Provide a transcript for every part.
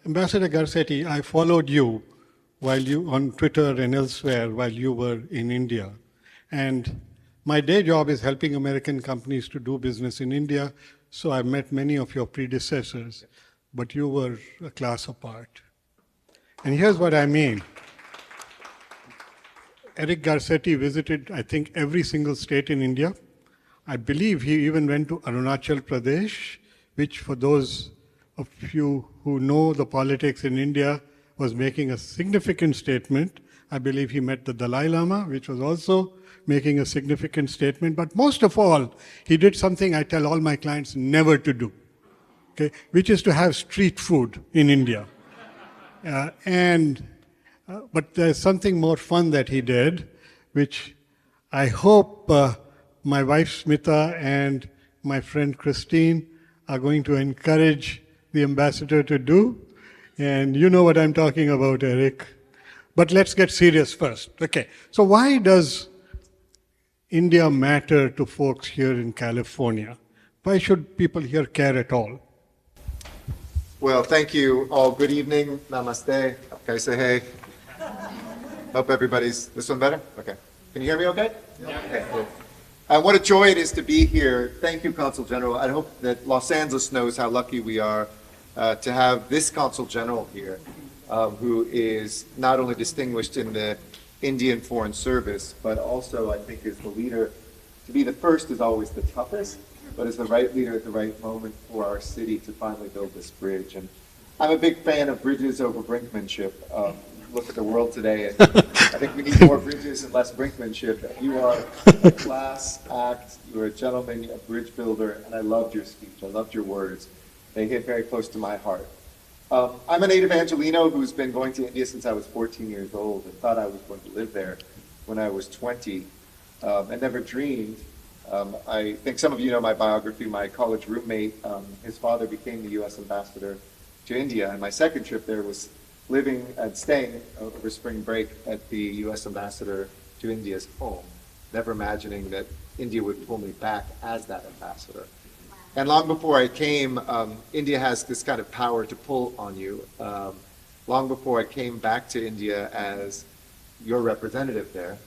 Ambassador Garcetti, I followed you while you on Twitter and elsewhere while you were in India. And my day job is helping American companies to do business in India, so I met many of your predecessors, but you were a class apart. And here's what I mean. Eric Garcetti visited, I think, every single state in India. I believe he even went to Arunachal Pradesh, which for those of you who know the politics in India was making a significant statement. I believe he met the Dalai Lama, which was also making a significant statement. But most of all, he did something I tell all my clients never to do, okay, which is to have street food in India. But there's something more fun that he did, which I hope my wife Smita and my friend Christine are going to encourage the ambassador to do. And you know what I'm talking about, Eric. But let's get serious first. Okay, so why does India matter to folks here in California? Why should people here care at all? Well, thank you all. Good evening. Namaste. Kaise hai? Hope everybody's, this one better? Okay. Can you hear me okay? Yeah. Okay, cool. What a joy it is to be here. Thank you, Consul General. I hope that Los Angeles knows how lucky we are to have this Consul General here, who is not only distinguished in the Indian Foreign Service, but also I think is the leader. To be the first is always the toughest, but is the right leader at the right moment for our city to finally build this bridge. And I'm a big fan of bridges over brinkmanship. Look at the world today, and I think we need more bridges and less brinkmanship. You are a class act, you're a gentleman, a bridge builder, and I loved your speech. I loved your words. They hit very close to my heart. I'm a native Angelino who's been going to India since I was 14 years old and thought I was going to live there when I was 20 and never dreamed. I think some of you know my biography. My college roommate, his father became the U.S. ambassador to India, and my second trip there was living and staying over spring break at the U.S. ambassador to India's home, never imagining that India would pull me back as that ambassador. And long before I came, India has this kind of power to pull on you. Long before I came back to India as your representative there,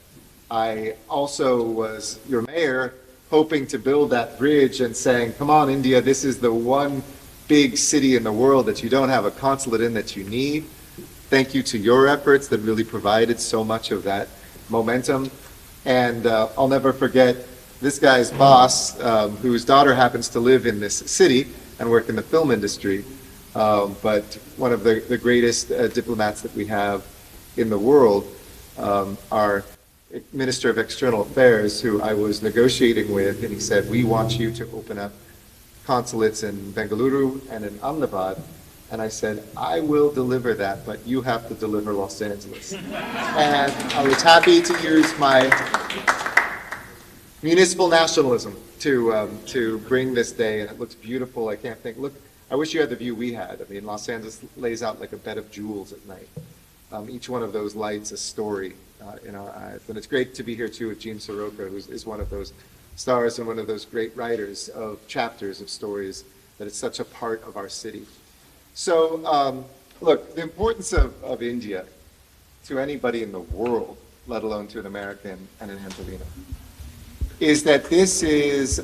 I also was your mayor, hoping to build that bridge and saying, come on, India, this is the one big city in the world that you don't have a consulate in that you need. Thank you to your efforts that really provided so much of that momentum. And I'll never forget this guy's boss, whose daughter happens to live in this city and work in the film industry, but one of the greatest diplomats that we have in the world, our Minister of External Affairs, who I was negotiating with, and he said, we want you to open up consulates in Bengaluru and in Ahmedabad. And I said, I will deliver that, but you have to deliver Los Angeles. And I was happy to use my municipal nationalism to bring this day, and it looks beautiful. I can't think, look, I wish you had the view we had. I mean, Los Angeles lays out like a bed of jewels at night. Each one of those lights a story in our eyes. And it's great to be here too with Jean Soroka, who is one of those stars and one of those great writers of chapters of stories that is such a part of our city. So, look, the importance of India to anybody in the world, let alone to an American and an Angelino, is that this is,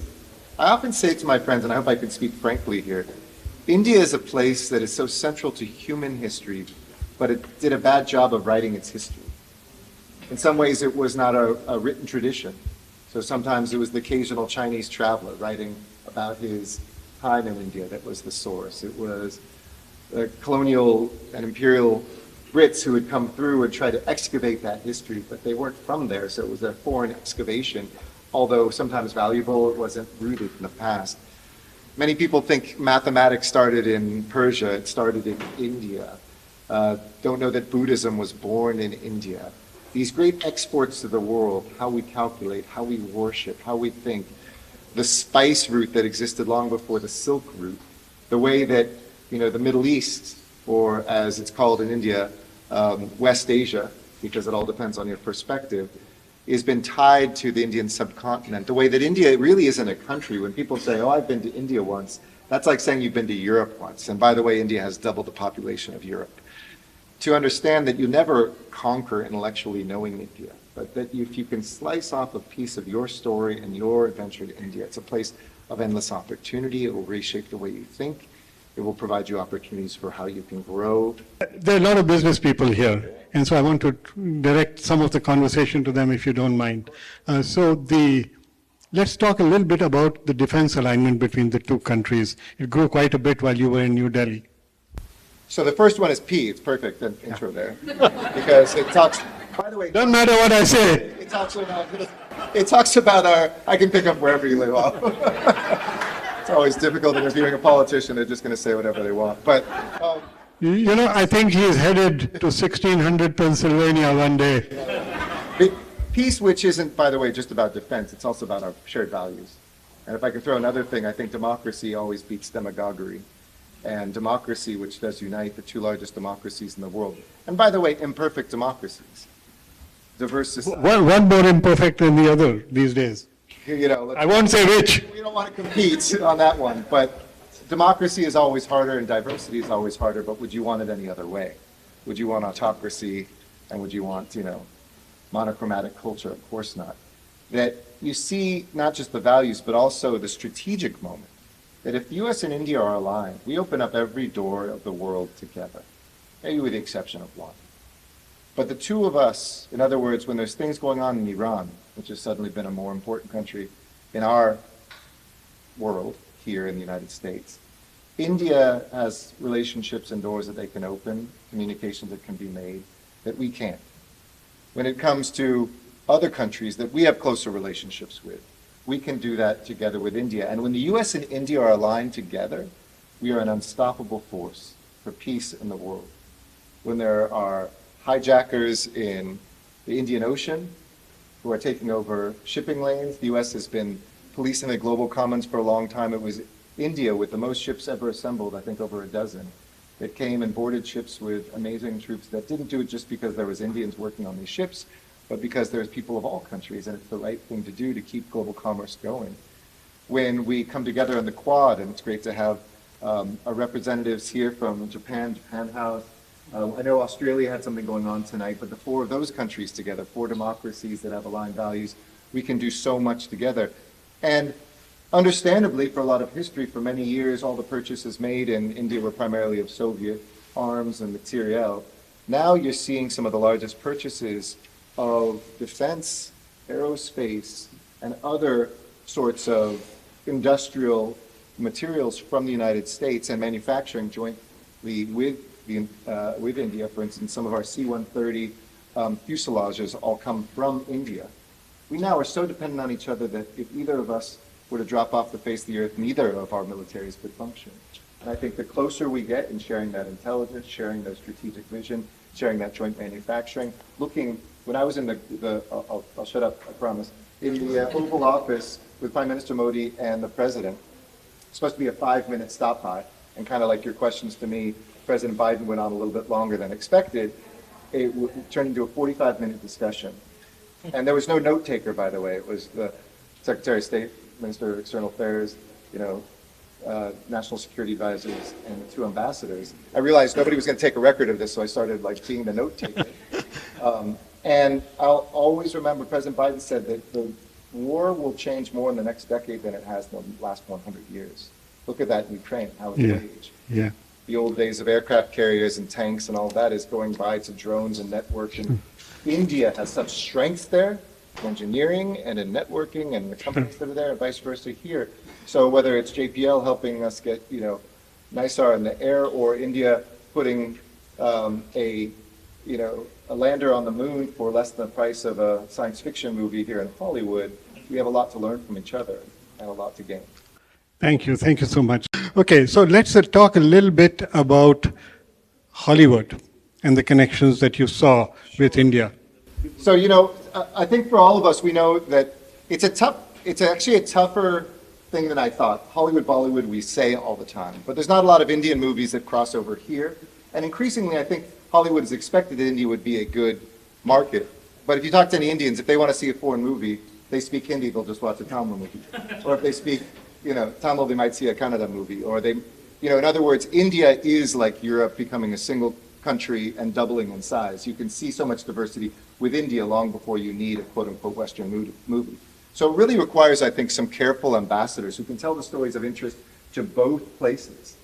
I often say to my friends, and I hope I can speak frankly here, India is a place that is so central to human history, but it did a bad job of writing its history. In some ways, it was not a written tradition. So sometimes it was the occasional Chinese traveler writing about his time in India that was the source. It was the colonial and imperial Brits who had come through and tried to excavate that history, but they weren't from there, so it was a foreign excavation. Although sometimes valuable, it wasn't rooted in the past. Many people think mathematics started in Persia, it started in India. Don't know that Buddhism was born in India. These great exports to the world, how we calculate, how we worship, how we think, the spice route that existed long before the Silk route, the way that, you know, the Middle East, or as it's called in India, West Asia, because it all depends on your perspective, has been tied to the Indian subcontinent. The way that India really isn't a country. When people say, oh, I've been to India once, That's like saying you've been to Europe once. And by the way, India has double the population of Europe. To understand that you never conquer intellectually knowing India, but that if you can slice off a piece of your story and your adventure to India, it's a place of endless opportunity. It will reshape the way you think. It will provide you opportunities for how you can grow. There are a lot of business people here, and so I want to direct some of the conversation to them, if you don't mind. Let's talk a little bit about the defense alignment between the two countries. It grew quite a bit while you were in New Delhi. So the first one is P. It's perfect, an intro there, because it talks. By the way, don't matter what I say. It talks about our. I can pick up wherever you leave off. It's always difficult interviewing a politician. They're just going to say whatever they want. But you know, I think he's headed to 1600 Pennsylvania one day. Peace, which isn't, by the way, just about defense. It's also about our shared values. And if I can throw another thing, I think democracy always beats demagoguery. And democracy, which does unite the two largest democracies in the world. And by the way, imperfect democracies. Diverse society. One more imperfect than the other these days. You know, I won't say which. We don't want to compete on that one, but democracy is always harder and diversity is always harder, but would you want it any other way? Would you want autocracy and would you want, monochromatic culture? Of course not. That you see not just the values, but also the strategic moment. That if the U.S. and India are aligned, we open up every door of the world together, maybe with the exception of one. But the two of us, in other words, when there's things going on in Iran, which has suddenly been a more important country in our world here in the United States, India has relationships and doors that they can open, communications that can be made, that we can't. When it comes to other countries that we have closer relationships with, we can do that together with India. And when the U.S. and India are aligned together, we are an unstoppable force for peace in the world. When there are hijackers in the Indian Ocean who are taking over shipping lanes, the U.S. has been policing the global commons for a long time. It was India with the most ships ever assembled, I think over a dozen, that came and boarded ships with amazing troops that didn't do it just because there was Indians working on these ships, but because there's people of all countries, and it's the right thing to do to keep global commerce going. When we come together in the Quad, and it's great to have our representatives here from Japan House. I know Australia had something going on tonight, but the four of those countries together, four democracies that have aligned values, we can do so much together. And understandably, for a lot of history, for many years, all the purchases made in India were primarily of Soviet arms and materiel. Now you're seeing some of the largest purchases of defense, aerospace, and other sorts of industrial materials from the United States and manufacturing jointly with India. For instance, some of our C-130 fuselages all come from India. We now are so dependent on each other that if either of us were to drop off the face of the earth, neither of our militaries could function. And I think the closer we get in sharing that intelligence, sharing that strategic vision, sharing that joint manufacturing, when I was in I'll shut up, I promise, in the Oval Office with Prime Minister Modi and the President, it's supposed to be a 5-minute stop by, and kind of like your questions to me, President Biden went on a little bit longer than expected. It turned into a 45-minute discussion. And there was no note taker, by the way. It was the Secretary of State, Minister of External Affairs, national security advisors, and the two ambassadors. I realized nobody was going to take a record of this, so I started being the note taker. And I'll always remember President Biden said that the war will change more in the next decade than it has in the last 100 years. Look at that in Ukraine, how it's changed. Yeah. The old days of aircraft carriers and tanks and all that is going by to drones and network. And India has such strength there, engineering and in networking and the companies that are there and vice versa here. So whether it's JPL helping us get, NISAR in the air or India putting a lander on the moon for less than the price of a science fiction movie here in Hollywood, we have a lot to learn from each other and a lot to gain. Thank you so much. Okay, so let's talk a little bit about Hollywood and the connections that you saw with India. So, I think for all of us, we know that it's actually a tougher thing than I thought. Hollywood, Bollywood, we say all the time, but there's not a lot of Indian movies that cross over here. And increasingly, I think Hollywood has expected that India would be a good market. But if you talk to any Indians, if they want to see a foreign movie, they speak Hindi, they'll just watch a Tamil movie. Or if they speak Tamil, they might see a Kannada movie, or they, in other words, India is like Europe becoming a single country and doubling in size. You can see so much diversity with India long before you need a quote-unquote Western movie. So it really requires, I think, some careful ambassadors who can tell the stories of interest to both places.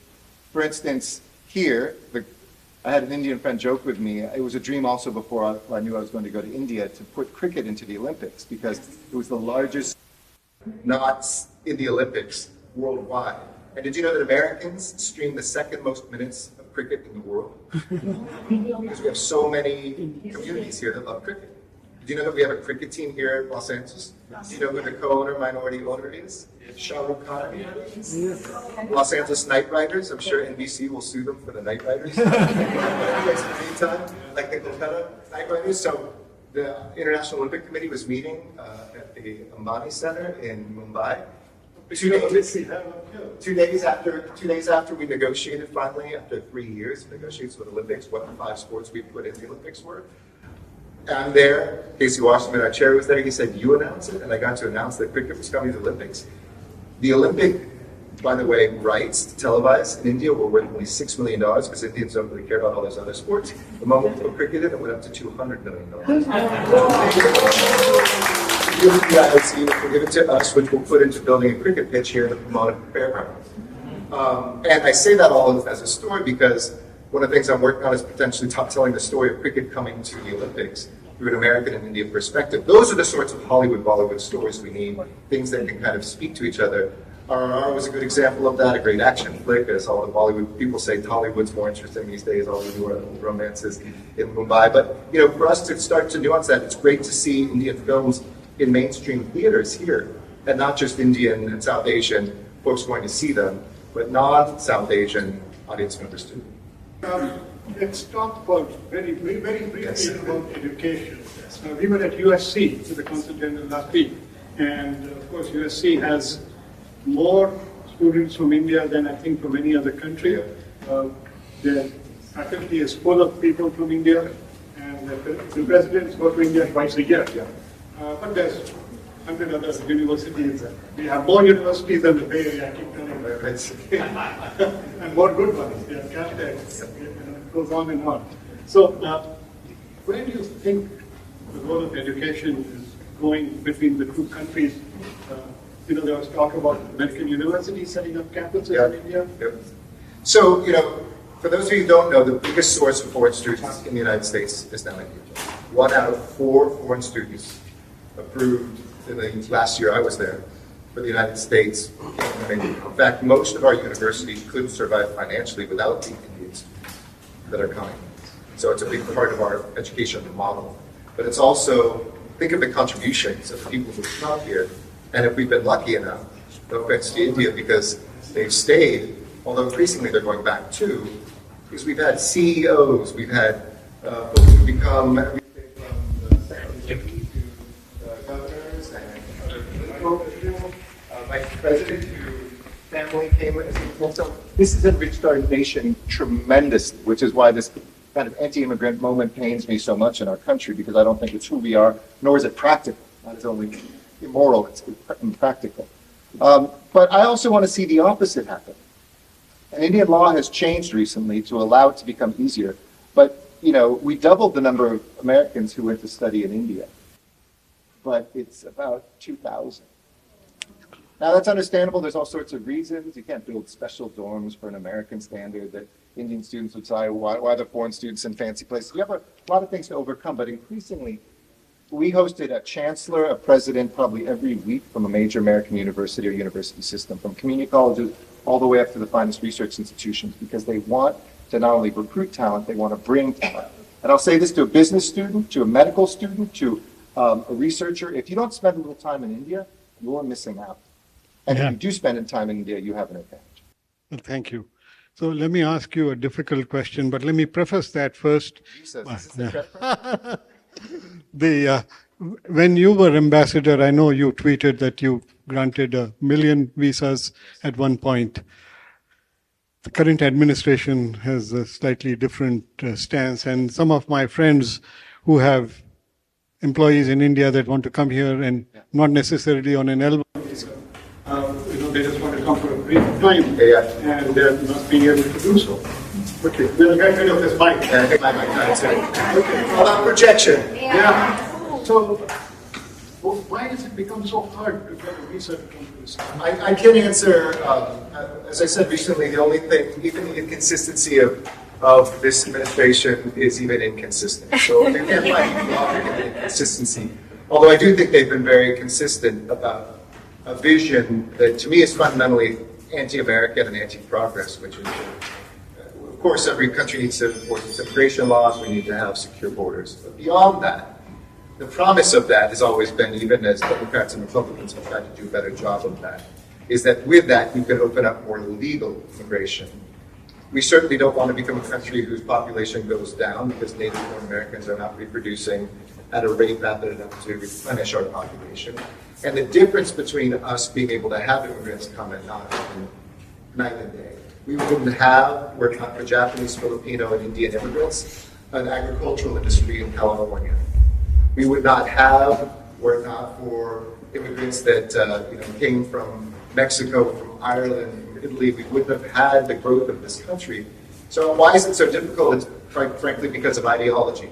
For instance, here, I had an Indian friend joke with me. It was a dream also before I knew I was going to go to India to put cricket into the Olympics, because it was the largest knots in the Olympics worldwide. And did you know that Americans stream the second most minutes of cricket in the world? Because we have so many communities here that love cricket. Did you know that we have a cricket team here in Los Angeles? Do you know who the co-owner, minority owner is? Shah Rukh Khan. Los Angeles Knight Riders. I'm sure NBC will sue them for the Knight Riders. In the meantime, like the Kolkata Knight Riders. So the International Olympic Committee was meeting at the Ambani Center in Mumbai. 2 days after we negotiated finally, after 3 years of negotiations with Olympics, what the 5 sports we put in the Olympics were. I'm there, Casey Washington, our chair, was there. He said, "You announce it," and I got to announce that cricket was coming to the Olympics. The Olympic, by the way, rights to televise in India were worth only $6 million, because Indians don't really care about all those other sports. The moment we put cricket in, it went up to $200 million. The IOC will give it to us, which we'll put into building a cricket pitch here in the Pomona Fairgrounds. And I say that all as a story because one of the things I'm working on is potentially telling the story of cricket coming to the Olympics through an American and Indian perspective. Those are the sorts of Hollywood, Bollywood stories we need, things that can kind of speak to each other. RRR was a good example of that, a great action flick, as all the Bollywood people say Tollywood's more interesting these days, all the newer romances in Mumbai. But, for us to start to nuance that, it's great to see Indian films in mainstream theaters here, and not just Indian and South Asian folks going to see them, but non-South Asian audience members too. Let's talk about very briefly about education. We were at USC with the Consul General last week, and of course USC has more students from India than I think from any other country. The faculty is full of people from India, and the presidents go to India twice a year. But there's 100 other universities. We have more universities than the Bay Area, I keep telling you. And more good ones. Caltech, it goes on and on. So, where do you think the role of education is going between the two countries? There was talk about American universities setting up campuses in India. So, for those of you who don't know, the biggest source of foreign students in the United States is now India. 1 out of 4 foreign students approved in the last year I was there for the United States came from India. In fact, most of our universities couldn't survive financially without the Indians that are coming. So it's a big part of our education model. But it's also, think of the contributions of the people who come here. And if we've been lucky enough, no offense to India, because they've stayed, although increasingly they're going back too, because we've had CEOs, we've had folks who become everything from the secretary to governors and other political, vice president whose family came as a So this has enriched our nation tremendously, which is why this kind of anti-immigrant moment pains me so much in our country, because I don't think it's who we are, nor is it practical. Not as only immoral, it's impractical. But I also want to see the opposite happen. And Indian law has changed recently to allow it to become easier. But, we doubled the number of Americans who went to study in India. But it's about 2,000. Now, that's understandable. There's all sorts of reasons. You can't build special dorms for an American standard that Indian students would say, why are the foreign students in fancy places? You have a lot of things to overcome, but increasingly, we hosted a chancellor, a president, probably every week from a major American university or university system, from community colleges all the way up to the finest research institutions, because they want to not only recruit talent, they want to bring talent. And I'll say this to a business student, to a medical student, to a researcher. If you don't spend a little time in India, you're missing out. And if you do spend time in India, you have an advantage. Well, thank you. So let me ask you a difficult question, but let me preface that first. When you were ambassador, I know you tweeted that you granted 1 million visas at one point. The current administration has a slightly different stance, and some of my friends who have employees in India that want to come here and not necessarily on an L1 visa, they just want to come for a brief time, and not being able to do so. Okay, we'll get rid of this mic. Okay, how about projection? Yeah. So, why has it become so hard to get a visa to come to this? I can answer, as I said recently, the only thing, even the inconsistency of this administration is even inconsistent. So you can't find inconsistency. Although I do think they've been very consistent about a vision that to me is fundamentally anti-American and anti-progress, which is, of course, every country needs to enforce its immigration laws, we need to have secure borders. But beyond that, the promise of that has always been, even as Democrats and Republicans have tried to do a better job of that, is that with that you can open up more legal immigration. We certainly don't want to become a country whose population goes down because Native-born Americans are not reproducing at a rate rapid enough to replenish our population. And the difference between us being able to have immigrants come and not is night and day. We wouldn't have, were it not for Japanese, Filipino, and Indian immigrants, an agricultural industry in California. We would not have, were it not for immigrants that came from Mexico, from Ireland, from Italy, we wouldn't have had the growth of this country. So why is it so difficult? It's frankly because of ideology.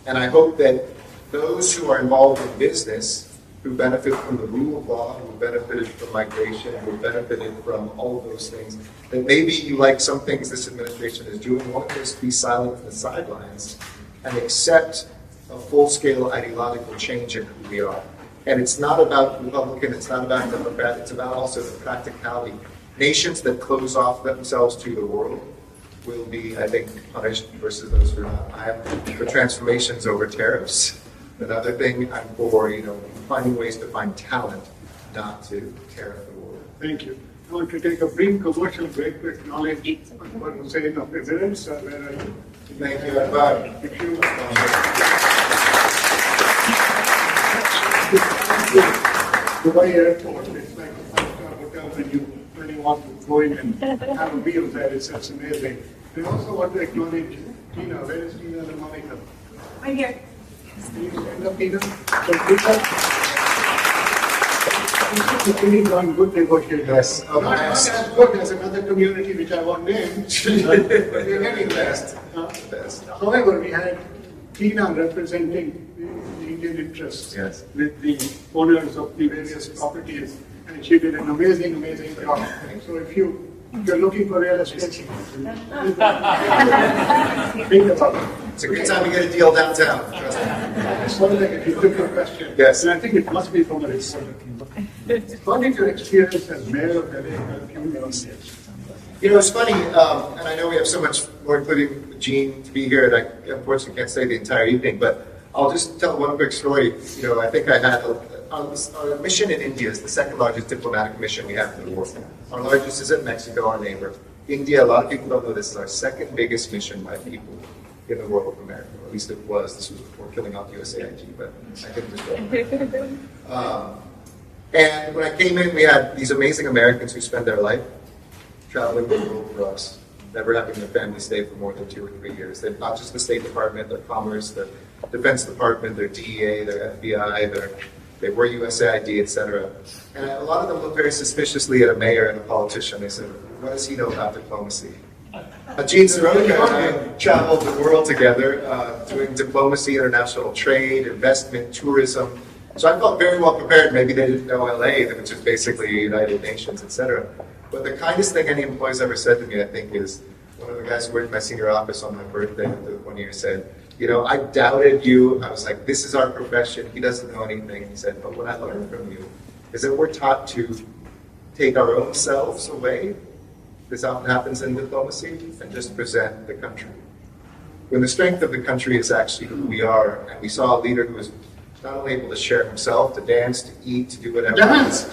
And I hope that those who are involved in business, who benefit from the rule of law, who benefited from migration, who benefited from all of those things, that maybe you like some things this administration is doing, won't just be silent on the sidelines and accept a full-scale ideological change in who we are. And it's not about Republican, it's not about Democrat, it's about also the practicality. Nations that close off themselves to the world will be, I think, punished versus those who are not. I am for transformations over tariffs. Another thing, I'm for, finding ways to find talent, not to tariff the world. Thank you. I want to take a brief commercial break to acknowledge what was saying of presidents. Where are you? Thank you, everybody. If you Dubai airport, it's like a five-star hotel when you really want to go in and have a meal there. It's amazing. I also want to acknowledge Tina. Where is Tina and Monica? I'm here. Can you stand up, Tina? So, Tina, we on good negotiators. Yes. Not as good as another community which I won't name. We're getting best. However, we had Tina representing the Indian interests with the owners of the various properties, and she did an amazing job. So if you're looking for real estate, think about it. It's a good time to get a deal downtown. It's one thing if you took your question. Yes. And I think it must be from a reporter. What is your experience as mayor of LA for a few months? It's funny, and I know we have so much more, including Gene, to be here, and I unfortunately can't stay the entire evening, but I'll just tell one quick story. I think I had our mission in India is the second largest diplomatic mission we have in the world. Our largest is in Mexico, our neighbor. India, a lot of people don't know this, is our second biggest mission by people in the world of America. Or at least it was. This was before killing off USAID, but I couldn't just go. And when I came in, we had these amazing Americans who spend their life traveling the world for us, never having their family stay for more than 2 or 3 years. They're not just the State Department, their Commerce, their Defense Department, their DEA, their FBI, they were USAID, etc. And a lot of them looked very suspiciously at a mayor and a politician. They said, what does he know about diplomacy? Gene Soroka and I traveled the world together, doing diplomacy, international trade, investment, tourism. So I felt very well prepared. Maybe they didn't know LA, which is basically United Nations, etc. But the kindest thing any employee's ever said to me, I think, is one of the guys who worked in my senior office on my birthday one year said, I doubted you. I was like, this is our profession. He doesn't know anything. He said, but what I learned from you is that we're taught to take our own selves away. This often happens in diplomacy, and just present the country. When the strength of the country is actually who we are, and we saw a leader who was not only able to share himself, to dance, to eat, to do whatever. Dance!